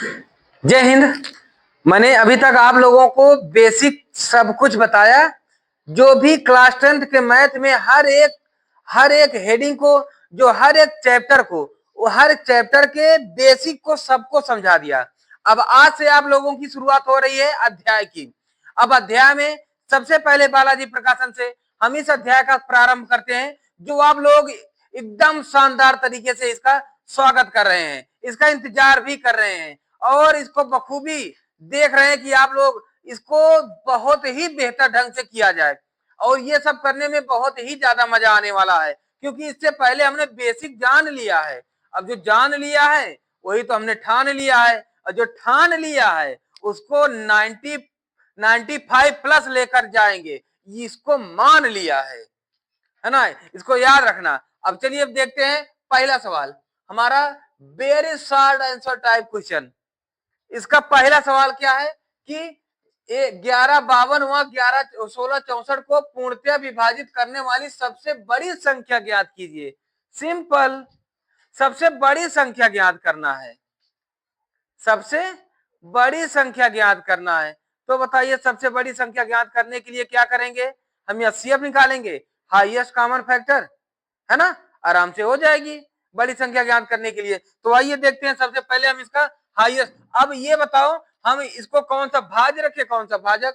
जय हिंद। मैंने अभी तक आप लोगों को बेसिक सब कुछ बताया। जो भी क्लास 10th के मैथ में हर एक हेडिंग को, जो हर एक चैप्टर को, वो हर चैप्टर के बेसिक को सबको समझा दिया। अब आज से आप लोगों की शुरुआत हो रही है अध्याय की। अब अध्याय में सबसे पहले बालाजी प्रकाशन से हम इस अध्याय का प्रारंभ करते हैं, जो आप लोग एकदम शानदार तरीके से इसका स्वागत कर रहे हैं, इसका इंतजार भी कर रहे हैं और इसको बखूबी देख रहे हैं कि आप लोग इसको बहुत ही बेहतर ढंग से किया जाए। और ये सब करने में बहुत ही ज्यादा मजा आने वाला है, क्योंकि इससे पहले हमने बेसिक जान लिया है। अब जो जान लिया है वही तो हमने ठान लिया है, और जो ठान लिया है उसको 95 प्लस लेकर जाएंगे, इसको मान लिया है ना। इसको याद रखना। अब चलिए अब देखते हैं पहला सवाल हमारा, very short answer type question. इसका पहला सवाल क्या है कि 1152 व 1664 को पूर्णतः विभाजित करने वाली सबसे बड़ी संख्या ज्ञात कीजिए। सिंपल, सबसे बड़ी संख्या ज्ञात करना है, सबसे बड़ी संख्या ज्ञात करना है। तो बताइए सबसे बड़ी संख्या ज्ञात करने के लिए क्या करेंगे? हम एचसीएफ निकालेंगे, हाईएस्ट कॉमन फैक्टर, है ना। आराम से हो जाएगी बड़ी संख्या ज्ञात करने के लिए। तो आइए देखते हैं, सबसे पहले हम इसका हाईएस्ट। अब ये बताओ हम इसको कौन सा भाज्य रखे, कौन सा भाजक?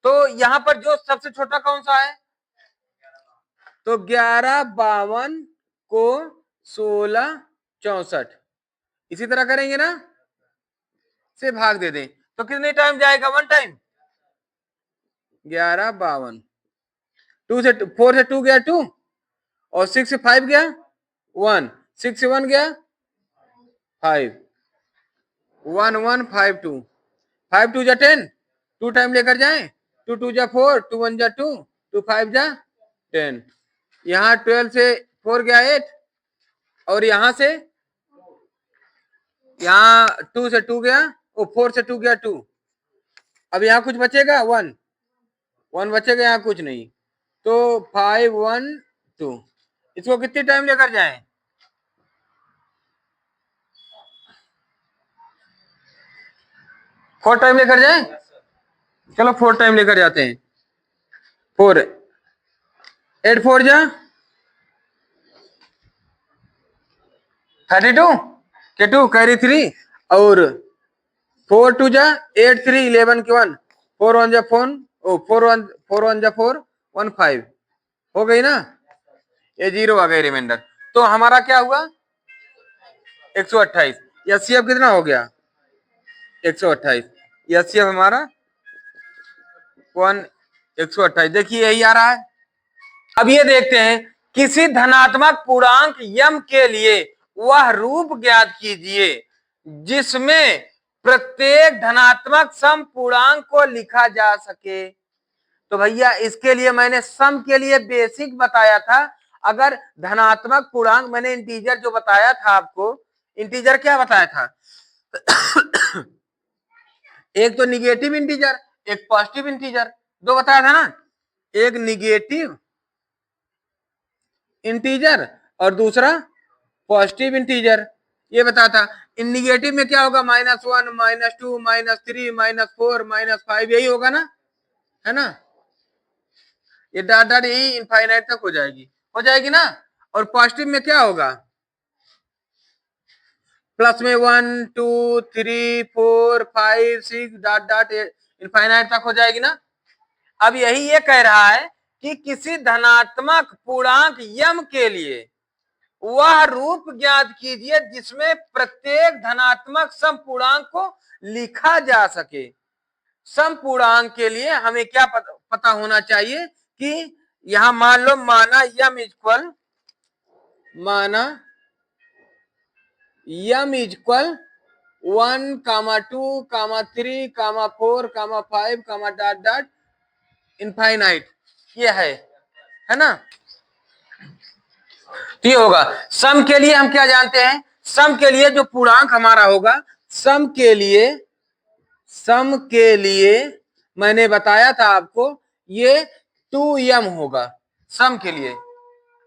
तो यहां पर जो सबसे छोटा कौन सा है, तो 1152 को 1664 इसी तरह करेंगे ना, से भाग दे दें तो कितने टाइम जाएगा? 1 टाइम। 1152, 2 से 4 से 2 गया 2, और 6 से 5 गया 1, 6 से 1 गया 5, 1 1 5 2, 5 2 जा 10, 2 टाइम लेकर जाएं, 2 2 जा 4, 2 1 जा 2, 2 5 जा 10। यहाँ 12 से 4 गया 8, और यहां से यहाँ 2 से 2 गया, ओ 4 से 2 गया 2। अब यहाँ कुछ बचेगा 1 1 बचेगा, यहाँ कुछ नहीं। तो 5 1 2, इसको कितनी टाइम लेकर जाएं? 4 टाइम लेकर जाएं। चलो 4 टाइम लेकर जाते हैं। 4 8 4 जा 32 के 2 कैरी 3, और 4 2 जा 8 3 11 के 1, 4 1 जा 4, ओ 4 1 जा 4 1 5 हो गई ना, ये 0 आ गई रिमाइंडर। तो हमारा क्या हुआ? 128। एचसीएफ कितना हो गया? 128। एचसीएफ हमारा 128। देखिए यही आ रहा है। अब ये देखते हैं, किसी धनात्मक पूर्णांक यम के लिए वह रूप ज्ञात कीजिए जिसमें प्रत्येक धनात्मक सम पूर्णांक को लिखा जा सके। तो भैया इसके लिए मैंने सम के लिए बेसिक बताया था। अगर धनात्मक पूर्णांक, मैंने इंटीजर जो बताया था आपको, इंटीजर क्या बताया था? एक तो निगेटिव इंटीजर, एक पॉजिटिव इंटीजर, दो बताया था ना। एक निगेटिव इंटीजर और दूसरा पॉजिटिव इंटीजर, ये बताया था। इन निगेटिव में क्या होगा? -1 -2 -3 -4 -5, यही होगा ना, है ना। ये डॉट डॉट यही इनफाइनाइट तक हो जाएगी ना। और पॉजिटिव में क्या होगा? प्लस में 1 2 3 4 5 6 डॉट डॉट इनफाइनाइट तक हो जाएगी ना। अब यही ये कह रहा है कि किसी धनात्मक पूर्णांक यम के लिए वह रूप ज्ञात कीजिए जिसमें प्रत्येक धनात्मक समपूर्णांक को लिखा जा सके। समपूर्णांक के लिए हमें क्या पता होना चाहिए कि यहां मान लो, माना यम इक्वल 1 2 3 4 5 डॉट डॉट इनफाइनाइट, ये है ना। तो ये होगा सम के लिए। हम क्या जानते हैं? सम के लिए जो पूर्णांक हमारा होगा, सम के लिए मैंने बताया था आपको, ये 2m होगा सम के लिए।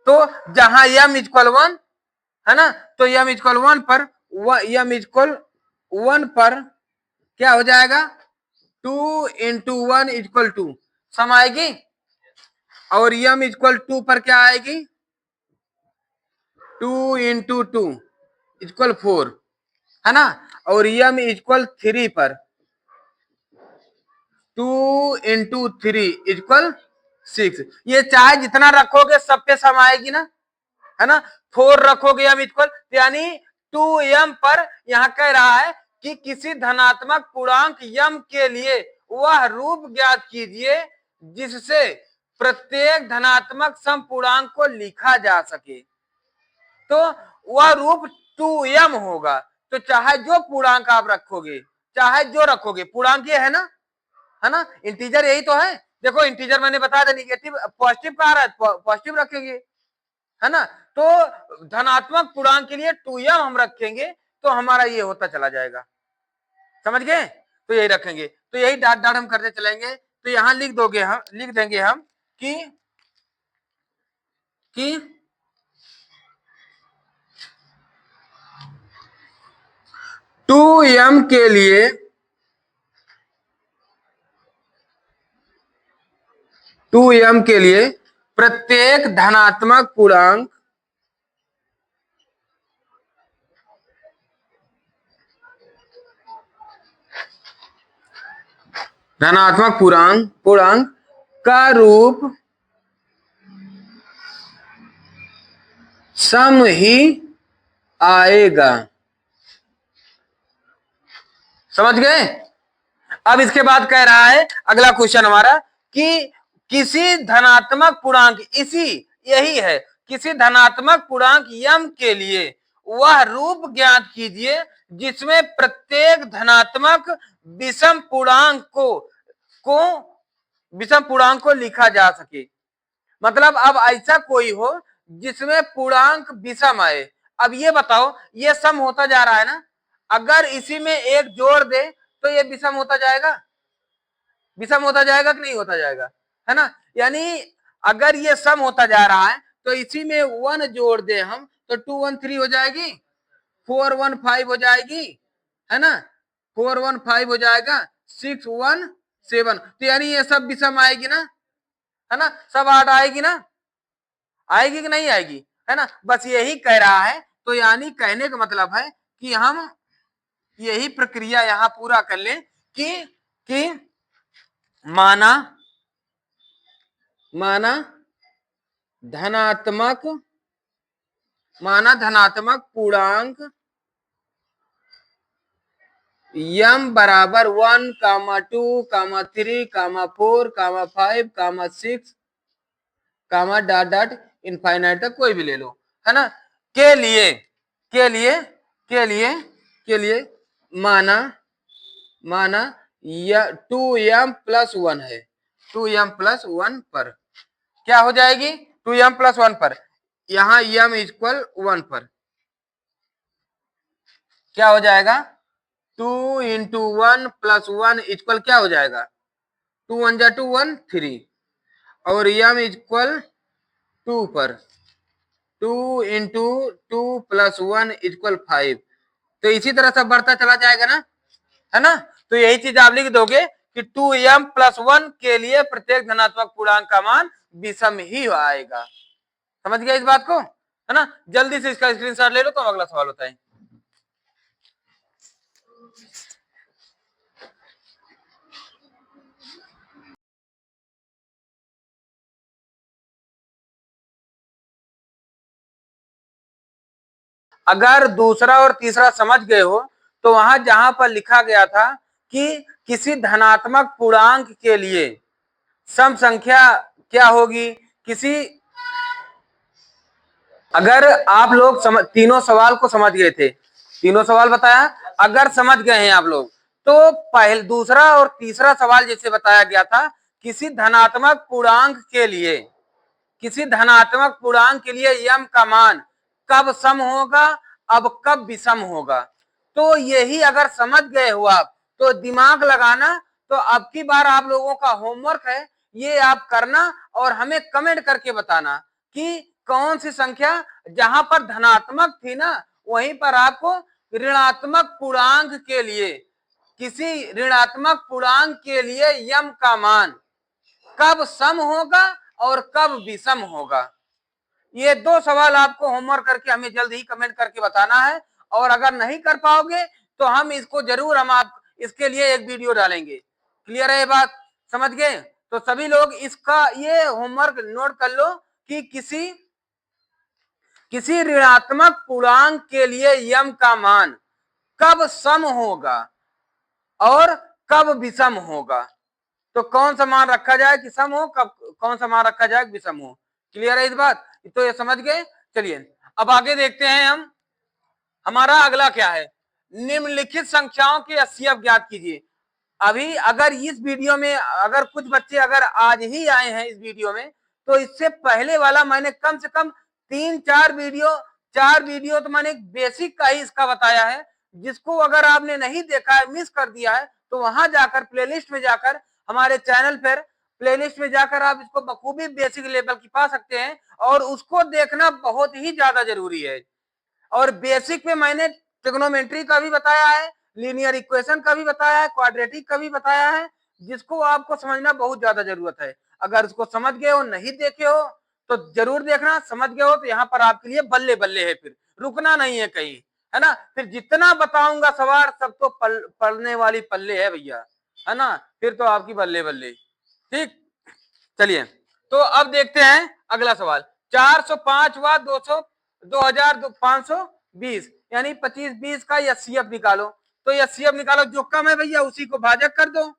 तो जहां m इक्वल 1 है ना, तो m इक्वल 1 पर यम इक्वल 1 पर क्या हो जाएगा, 2 इंटू 1 इक्वल 2 सम आएगी, और यम इक्वल 2 पर क्या आएगी, 2 इंटू 2 इक्वल 4, है ना, और यम इक्वल 3 पर 2 इंटू 3 इक्वल 6। ये चाहे जितना रखोगे सब पे सम आएगी ना, है ना। 4 रखोगे यम इक्वल, यानी 2m पर यहां कह रहा है कि किसी धनात्मक पूर्णांक यम के लिए वह रूप ज्ञात कीजिए जिससे प्रत्येक धनात्मक सम पूर्णांक को लिखा जा सके। तो वह रूप 2m होगा। तो चाहे जो पूर्णांक आप रखोगे, चाहे जो रखोगे, पूर्णांक ये है ना, इंटीजर यही तो है। देखो इंटीजर मैंने बताया था, निगेटिव पॉजिटिव कह रहा है, पॉजिटिव रखेंगे, है ना। तो धनात्मक पूर्णांक के लिए 2m हम रखेंगे तो हमारा ये होता चला जाएगा, समझ गए। तो यही रखेंगे, तो यही डाट डाट हम करते चलेंगे। तो यहां लिख देंगे हम कि 2m के लिए 2m के लिए प्रत्येक धनात्मक पूर्णांक पूर्णांक का रूप सम ही आएगा, समझ गए। अब इसके बाद कह रहा है अगला क्वेश्चन हमारा कि किसी धनात्मक पूर्णांक, इसी यही है, किसी धनात्मक पूर्णांक यम के लिए वह रूप ज्ञात कीजिए जिसमें प्रत्येक धनात्मक विषम पूर्णांक को लिखा जा सके। मतलब अब ऐसा कोई हो जिसमें पूर्णांक विषम आए। अब ये बताओ, ये सम होता जा रहा है ना, अगर इसी में एक जोड़ दे तो ये विषम होता जाएगा, विषम होता जाएगा कि नहीं होता जाएगा, है ना। यानी अगर ये सम होता जा रहा है तो इसी में 1 जोड़ दे हम तो 2 1 3 हो जाएगी, 4 1 5 हो जाएगी, है ना, 4 1 5 हो जाएगा, 6 1 7। तो यानी ये सब विषम आएगी ना, है ना, सब 8 आएगी ना, आएगी कि नहीं आएगी, है ना। बस यही कह रहा है। तो यानी कहने का मतलब है कि हम यही प्रक्रिया यहां पूरा कर लें कि माना धनात्मक पूर्णांक यम बराबर 1, 2, 3, 4, 5, 6 डॉट डॉट इनफाइनाइट तक कोई भी ले लो, है ना, के लिए माना 2m प्लस 1 है, 2m प्लस 1 पर क्या हो जाएगी, 2m प्लस 1 पर यहां m इक्वल 1 पर क्या हो जाएगा, 2 इंटू 1 प्लस 1 इक्वल क्या हो जाएगा, 2 1 जा 2 1 3, और m इक्वल 2 पर 2 इंटू 2 प्लस 1 इक्वल 5। तो इसी तरह से बढ़ता चला जाएगा ना, है ना। तो यही चीज आप लिख दोगे कि 2m प्लस 1 के लिए प्रत्येक धनात्मक पूर्णांक का मान विषम ही आएगा। समझ गया इस बात को, है ना। जल्दी से इसका स्क्रीनशॉट ले लो तो अगला सवाल होता है। अगर दूसरा और तीसरा समझ गए हो तो वहां जहां पर लिखा गया था कि किसी धनात्मक पूर्णांक के लिए सम संख्या क्या होगी, किसी, अगर आप लोग तीनों सवाल को समझ गए थे, तीनों सवाल बताया, अगर समझ गए हैं आप लोग तो पहले दूसरा और तीसरा सवाल जैसे बताया गया था, किसी धनात्मक पूर्णांक के लिए यम का मान कब सम होगा, अब कब विषम होगा। तो यही अगर समझ गए हो आप तो दिमाग लगाना। तो अब की बार आप लोगों का होमवर्क है, ये आप करना और हमें कमेंट करके बताना कि कौन सी संख्या जहां पर धनात्मक थी ना वहीं पर आपको ऋणात्मक पूर्णांक के लिए, किसी ऋणात्मक पूर्णांक के लिए यम का मान कब सम होगा और कब विषम होगा। ये दो सवाल आपको होमवर्क करके हमें जल्द ही कमेंट करके बताना है, और अगर नहीं कर पाओगे तो हम इसको जरूर आप इसके लिए एक वीडियो डालेंगे। क्लियर है ये बात, समझ गए? तो सभी लोग इसका ये होमवर्क नोट कर लो कि किसी ऋणात्मक पूर्णांक के लिए यम का मान कब सम होगा और कब विषम होगा। तो कौन सा मान रखा जाए कि सम हो, कब कौन सा मान रखा जाए विषम हो। क्लियर है इस बात, तो ये समझ गए। चलिए अब आगे देखते हैं हम, हमारा अगला क्या है, निम्नलिखित संख्याओं के HCF ज्ञात कीजिए। अभी अगर इस वीडियो में अगर कुछ बच्चे अगर आज ही आए हैं इस वीडियो में, तो इससे पहले वाला मैंने कम से कम 4 वीडियो तो मैंने बेसिक का ही इसका बताया है। जिसको अगर आपने नहीं देखा है, मिस कर दिया है, तो वहां जाकर प्लेलिस्ट में जाकर, हमारे चैनल पर प्लेलिस्ट में जाकर आप इसको बखूबी बेसिक लेवल की पा सकते हैं, और उसको देखना बहुत ही ज्यादा जरूरी है। और बेसिक में मैंने ट्रिग्नोमेट्री का भी बताया है, लीनियर इक्वेशन का भी बताया है, क्वाड्रेटिक का भी बताया है, जिसको आपको समझना बहुत ज्यादा जरूरत है। अगर उसको समझ गए हो, नहीं देखे हो तो जरूर देखना, समझ गए हो तो यहाँ पर आपके लिए बल्ले बल्ले है, फिर रुकना नहीं है कहीं, है ना। फिर जितना बताऊंगा सवाल सब तो पढ़ने वाली पल्ले है भैया, है ना, फिर तो आपकी बल्ले बल्ले। ठीक, चलिए तो अब देखते हैं अगला सवाल। 405 व 2520 यानी 25-20 का HCF निकालो। तो HCF निकालो, जो कम है भैया उसी को भाजक कर दो।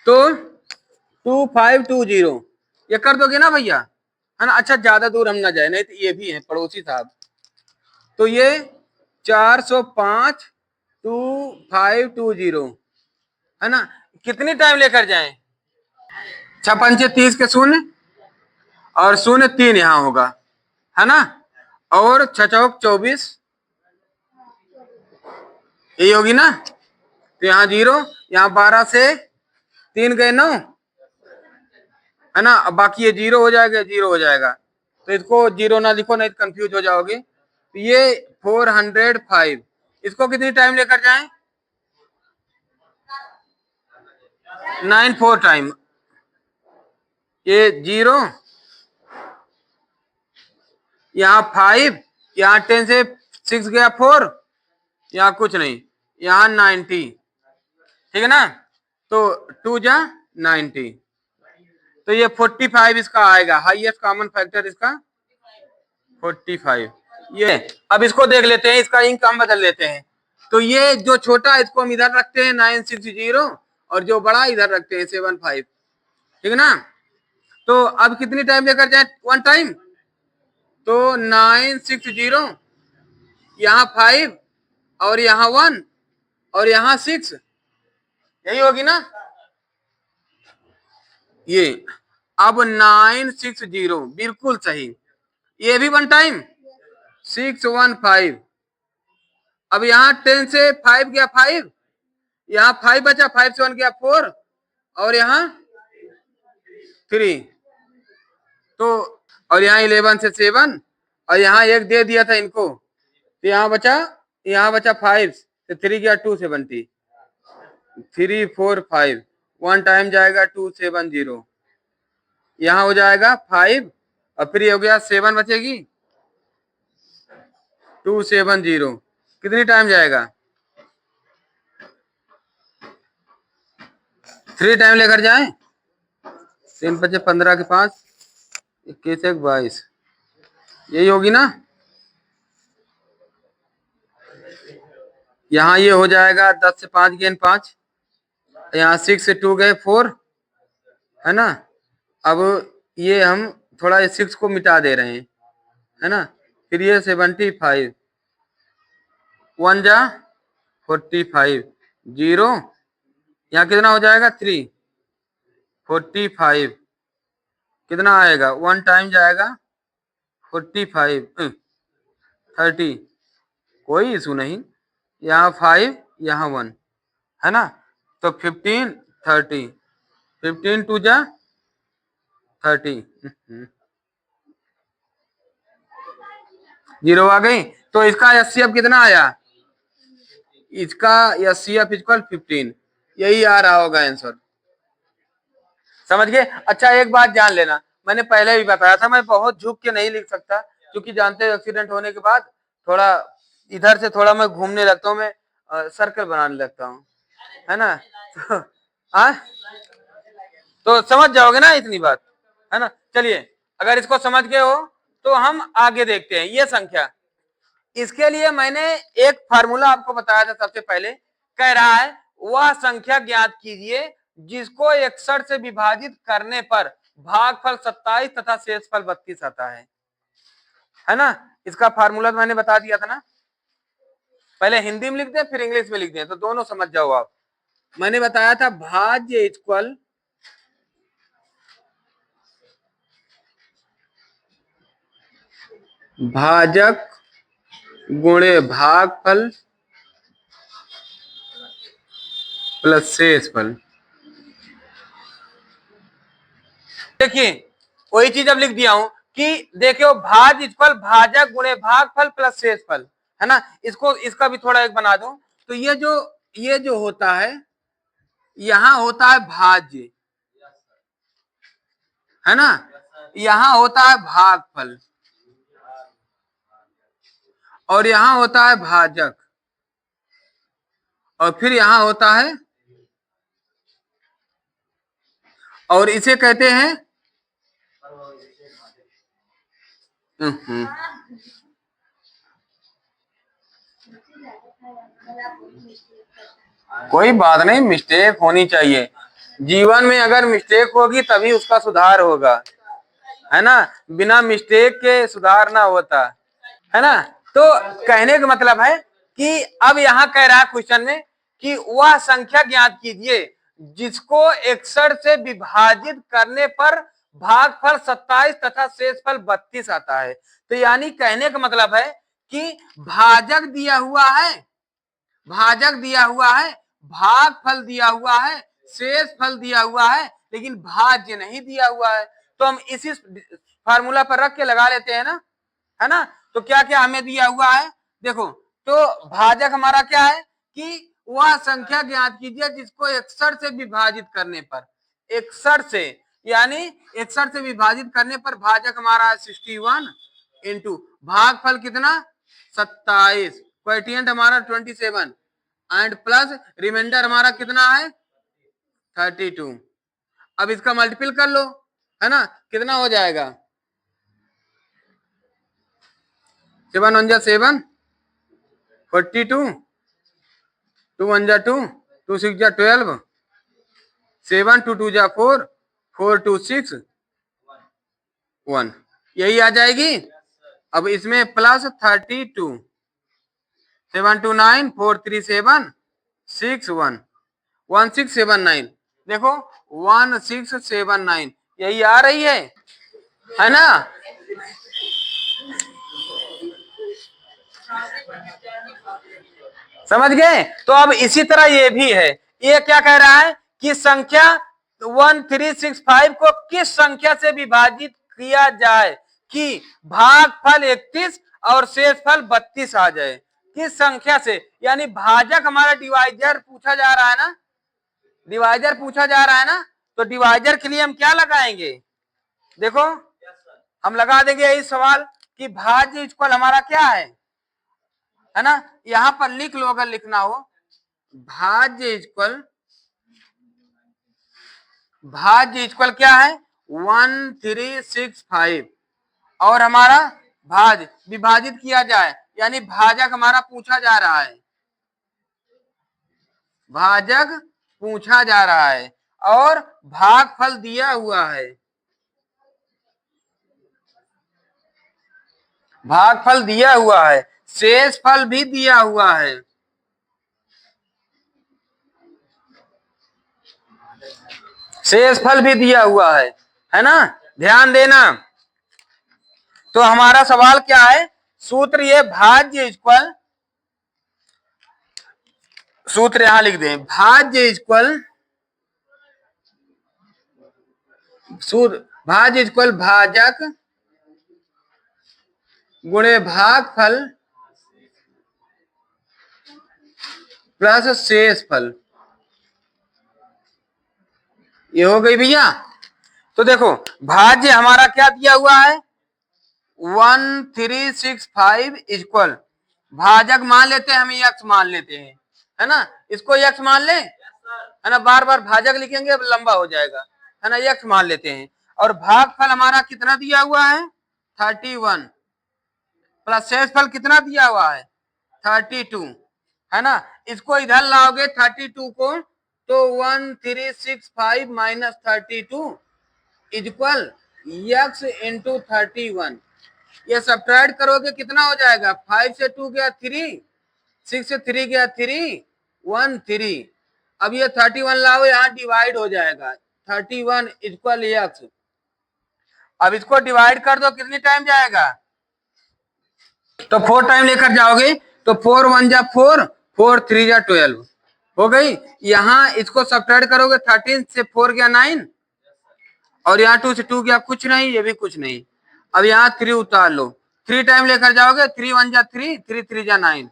तो 2520 ये कर दोगे ना भैया, है ना। अच्छा ज्यादा दूर हम ना जाए, नहीं तो ये भी है पड़ोसी साहब। तो ये 405 2520 है ना। कितनी टाइम लेकर जाएं? 6×5 = 30 के शून्य, और शून्य 3 यहाँ होगा, है ना। और 6×4 = 24 यही होगी ना। तो यहाँ 0, यहाँ 12 से 3 गए 9, है ना। अब बाकी ये 0 हो जाएगा, 0 हो जाएगा, तो इसको 0 ना लिखो नहीं तो कंफ्यूज हो जाओगे। तो ये 405, इसको कितनी टाइम लेकर जाएं? 94 टाइम। ये 0, यहाँ 5, यहाँ 10 से 6 गया 4, यहाँ कुछ नहीं, यहाँ 90, ठीक है ना। तो 2 जा 90, तो ये 45 इसका आएगा, हाईएस्ट कॉमन फैक्टर इसका 45। ये अब इसको देख लेते हैं, इसका इंक हम बदल लेते हैं। तो ये जो छोटा इसको हम इधर रखते हैं 960, और जो बड़ा इधर रखते हैं 75, ठीक है ना। तो अब कितनी टाइम लेकर जाए? 1 टाइम। तो 960, यहाँ 5 और यहाँ 1 और यहाँ 6, यही होगी ना ये। अब 960 बिल्कुल सही, ये भी 1 टाइम 615। अब यहाँ 10 से 5 गया 5, यहाँ 5 बचा, 5 से 1 गया 4, और यहाँ 3, तो और यहाँ 11 से 7, और यहाँ 1 दे दिया था इनको, तो यहाँ बचा 5 से 3 गया 270, 3 4 5, 1 टाइम जाएगा 270, यहाँ हो जाएगा 5, और फिर ये हो गया 7 बचेगी 270, कितनी टाइम जाएगा? 3 टाइम लेकर जाए। 3 × 5 = 15 के 5, 21 1 22, यही होगी ना। यहाँ ये हो जाएगा 10 से 5 गए 5, यहाँ 6 से 2 गए 4, है ना। अब ये हम थोड़ा 6 को मिटा दे रहे हैं, है ना। फिर ये 75, 1 जा 45, 0, यहाँ कितना हो जाएगा 3, 45 कितना आएगा? 1 टाइम जाएगा 45, 30, कोई इशू नहीं, यहाँ 5 यहाँ 1, है ना। तो 15 30, 15 2 जा 30, जीरो आ गई, तो इसका एचसीएफ कितना आया, इसका एचसीएफ इक्वल 15, यही आ रहा होगा आंसर। समझ गए? अच्छा एक बात जान लेना, मैंने पहले भी बताया था, मैं बहुत झुक के नहीं लिख सकता, क्योंकि जानते हो एक्सीडेंट होने के बाद थोड़ा इधर से थोड़ा मैं घूमने लगता हूँ, मैं सर्कल बनाने लगता हूँ, है ना। तो, तो समझ जाओगे ना इतनी बात, है ना। चलिए, अगर इसको समझ गए हो तो हम आगे देखते हैं। ये संख्या, इसके लिए मैंने एक फार्मूला आपको बताया था सबसे पहले, कह रहा है वह संख्या ज्ञात कीजिए जिसको 61 से विभाजित करने पर भागफल 27 तथा शेषफल 32 आता है ना। इसका फार्मूला तो मैंने बता दिया था ना, पहले हिंदी में लिख दें फिर इंग्लिश में लिख दें तो दोनों समझ जाओ आप। मैंने बताया था भाज्य इक्वल भाजक गुणे भागफल प्लस शेषफल। देखिए वही चीज अब लिख दिया हूं कि देखो भाज इक्वल भाजक गुणे भागफल प्लस शेषफल, है ना। इसको इसका भी थोड़ा एक बना दो, तो ये जो होता है, यहां होता है भाज्य, है ना, यहां होता है भागफल और यहां होता है भाजक, और फिर यहां होता है, और इसे कहते हैं कोई बात नहीं, मिस्टेक होनी चाहिए जीवन में, अगर मिस्टेक होगी तभी उसका सुधार होगा, है ना, बिना मिस्टेक के सुधार ना होता, है ना। तो कहने का मतलब है कि अब यहाँ कह रहा है क्वेश्चन में कि वह संख्या ज्ञात कीजिए जिसको 61 से विभाजित करने पर भागफल 27 तथा शेषफल 32 आता है। तो यानी कहने का मतलब है कि भाजक दिया हुआ है, भाजक दिया हुआ है, भागफल दिया हुआ है, शेषफल दिया हुआ है, लेकिन भाज्य नहीं दिया हुआ है। तो हम इसी फार्मूला पर रख के लगा लेते हैं ना, है ना। तो क्या क्या हमें दिया हुआ है, देखो, तो भाजक हमारा क्या है कि वह संख्या ज्ञात कीजिए जिसको 61 से विभाजित करने पर, 61 से, यानी 61 से विभाजित करने पर भाजक हमारा 61 इंटू भागफल कितना 27, क्वोटिएंट हमारा 27 एंड प्लस रिमाइंडर हमारा कितना है 32। अब इसका मल्टीपल कर लो, है ना, कितना हो जाएगा 7 1 जा 7 42, 2 1 जा 2, 2 6 जा 12, 7 2 2 जा 4, 4 2 6 1, यही आ जाएगी। अब इसमें प्लस 32, 7 2 9, 4 3 7 6 1, 1 6 7 9, देखो 1 6 7 9 यही आ रही है ना। समझ गए? तो अब इसी तरह ये भी है, ये क्या कह रहा है कि संख्या 1365 को किस संख्या से विभाजित किया जाए कि भागफल 31 और शेषफल 32 आ जाए, किस संख्या से, यानी भाजक हमारा डिवाइजर पूछा जा रहा है ना, डिवाइजर पूछा जा रहा है ना, तो डिवाइजर के लिए हम क्या लगाएंगे, देखो हम लगा देंगे यही सवाल कि भाज्य इक्वल हमारा क्या है ना, यहां पर लिख लो अगर लिखना हो, भाज्य इक्वल क्या है 1365, और हमारा भाज विभाजित किया जाए, यानी भाजक हमारा पूछा जा रहा है, भाजक पूछा जा रहा है और भागफल दिया हुआ है, भागफल दिया हुआ है, शेषफल भी दिया हुआ है, शेषफल भी दिया हुआ है ना, ध्यान देना। तो हमारा सवाल क्या है, सूत्र ये भाज्य इक्वल, सूत्र यहां लिख दें, भाज्य इक्वल सूत्र, भाज्य इक्वल भाजक गुणे भागफल प्लस शेषफल, ये हो गई भैया। तो देखो भाज्य हमारा क्या दिया हुआ है 1365 इक्वल, भाजक मान लेते हैं हम यक्स मान लेते हैं, है ना, इसको यक्स मान ले, है ना, बार बार भाजक लिखेंगे अब लंबा हो जाएगा, है ना, यक्स मान लेते हैं। और भागफल हमारा कितना दिया हुआ है 31 प्लस शेषफल कितना दिया हुआ है 32, है ना, इसको इधर लाओगे 32 को तो 1365 माइनस 32 इक्वल यक्स इंटू 31, ये सब्ट्रैक्ट करोगे कितना हो जाएगा 5 से 2 गया 3, 6 से 3 गया 3, 1 3, अब ये 31 लाओ यहाँ डिवाइड हो जाएगा 31 इक्वल यक्स, अब इसको डिवाइड कर दो कितनी टाइम जाएगा, तो 4 टाइम लेकर जाओगे तो 4 1 जा 4, 4 3 जा 12 हो गई। यहाँ इसको सब्ट्रैक्ट करोगे 13 से 4 गया 9, और यहाँ 2 से 2 गया कुछ नहीं, ये भी कुछ नहीं, अब यहाँ 3 उतार लो, 3 टाइम लेकर जाओगे 3 1 जा 3, 3 3 जा 9,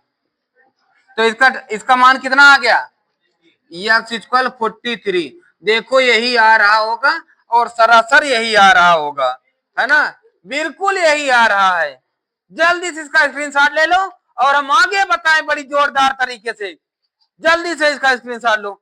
तो इसका मान कितना आ गया यक्स इक्वल 43, देखो यही आ रहा होगा और सरासर यही आ रहा होगा, है ना, बिल्कुल यही आ रहा है। जल्दी से इसका स्क्रीनशॉट ले लो और हम आगे बताएं बड़ी जोरदार तरीके से, जल्दी से इसका स्क्रीनशॉट लो।